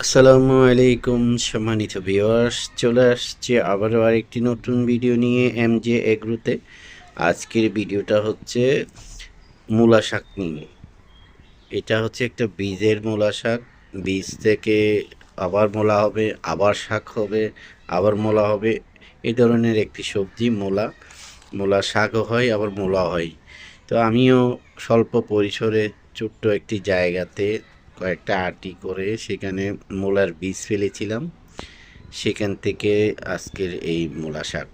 আসসালামু আলাইকুম সম্মানিত ভিউয়ার্স, চলে আসছে আবারও আরেকটি নতুন ভিডিও নিয়ে এমজে এগ্রোতে। আজকের ভিডিওটা হচ্ছে মূলা শাক নিয়ে। এটা হচ্ছে একটা বীজের মূলা শাক। বীজ থেকে আবার মূলা হবে, আবার শাক হবে, আবার মূলা হবে। এই ধরনের একটি সবজি মূলা। মূলা শাকও হয়, আবার মূলা হয়। তো আমিও স্বল্প পরিসরে ছোট্ট একটি জায়গাতে কয়েকটা আটি করে সেখানে মূলার বীজ ফেলেছিলাম। সেখান থেকে আজকের এই মূলা শাক।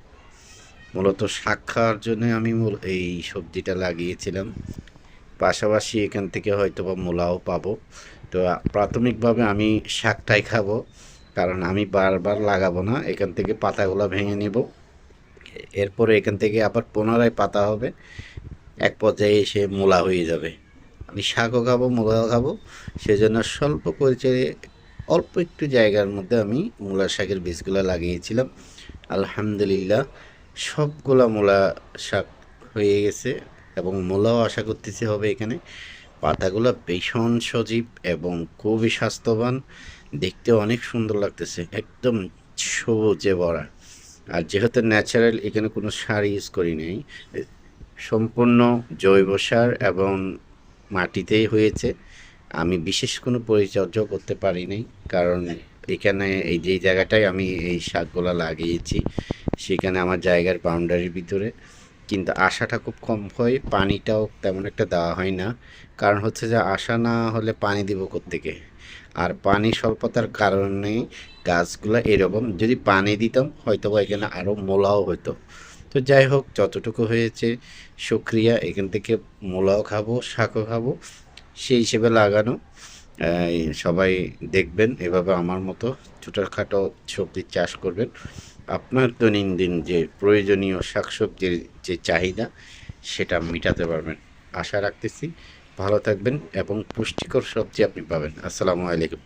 মূলত শাক খাওয়ার জন্য আমি এই সবজিটা লাগিয়েছিলাম। পাশাপাশি এখান থেকে হয়তোবা মূলাও পাবো। তো প্রাথমিকভাবে আমি শাকটাই খাবো, কারণ আমি বারবার লাগাবো না। এখান থেকে পাতাগুলো ভেঙে নেব, এরপরে এখান থেকে আবার পুনরায় পাতা হবে, এক পর্যায়ে এসে মূলা হয়ে যাবে। আমি শাকও খাবো, মূলাও খাবো। সেজন্য স্বল্প পরিচয়ে অল্প একটু জায়গার মধ্যে আমি মূলা শাকের বীজগুলো লাগিয়েছিলাম। আলহামদুলিল্লাহ সবগুলা মূলা শাক হয়ে গেছে, এবং মূলাও আশা করতেছি হবে এখানে। পাতাগুলো ভীষণ সজীব এবং খুবই স্বাস্থ্যবান, দেখতে অনেক সুন্দর লাগতেছে, একদম সবুজে ভরা। আর যেহেতু ন্যাচারাল, এখানে কোনো সার ইউজ করি নাই, সম্পূর্ণ জৈব সার এবং মাটিতেই হয়েছে। আমি বিশেষ কোনো পরিচর্যাও করতে পারি নাই, কারণ এখানে এই যে জায়গাটায় আমি এই শাকগুলো লাগিয়েছি সেখানে আমার জায়গার বাউন্ডারির ভিতরে, কিন্তু আশাটা খুব কম হয়, পানিটাও তেমন একটা দেওয়া হয় না। কারণ হচ্ছে যে আশা না হলে পানি দিব কোত্থেকে, আর পানি স্বল্পতার কারণে গাছগুলো এরকম। যদি পানি দিতাম হয়তো বা এখানে আরও মূলাও হতো। তো যাই হোক, যতটুকু হয়েছে শুকরিয়া। এখান থেকে মূলাও খাবো, শাকও খাবো, সেই হিসেবে লাগানো। সবাই দেখবেন এভাবে আমার মতো ছোটোখাটো সবজির চাষ করবেন। আপনার দৈনন্দিন যে প্রয়োজনীয় শাকসবজির যে চাহিদা সেটা মেটাতে পারবেন। আশা রাখতেছি ভালো থাকবেন এবং পুষ্টিকর সবজি আপনি পাবেন। আসসালামু আলাইকুম।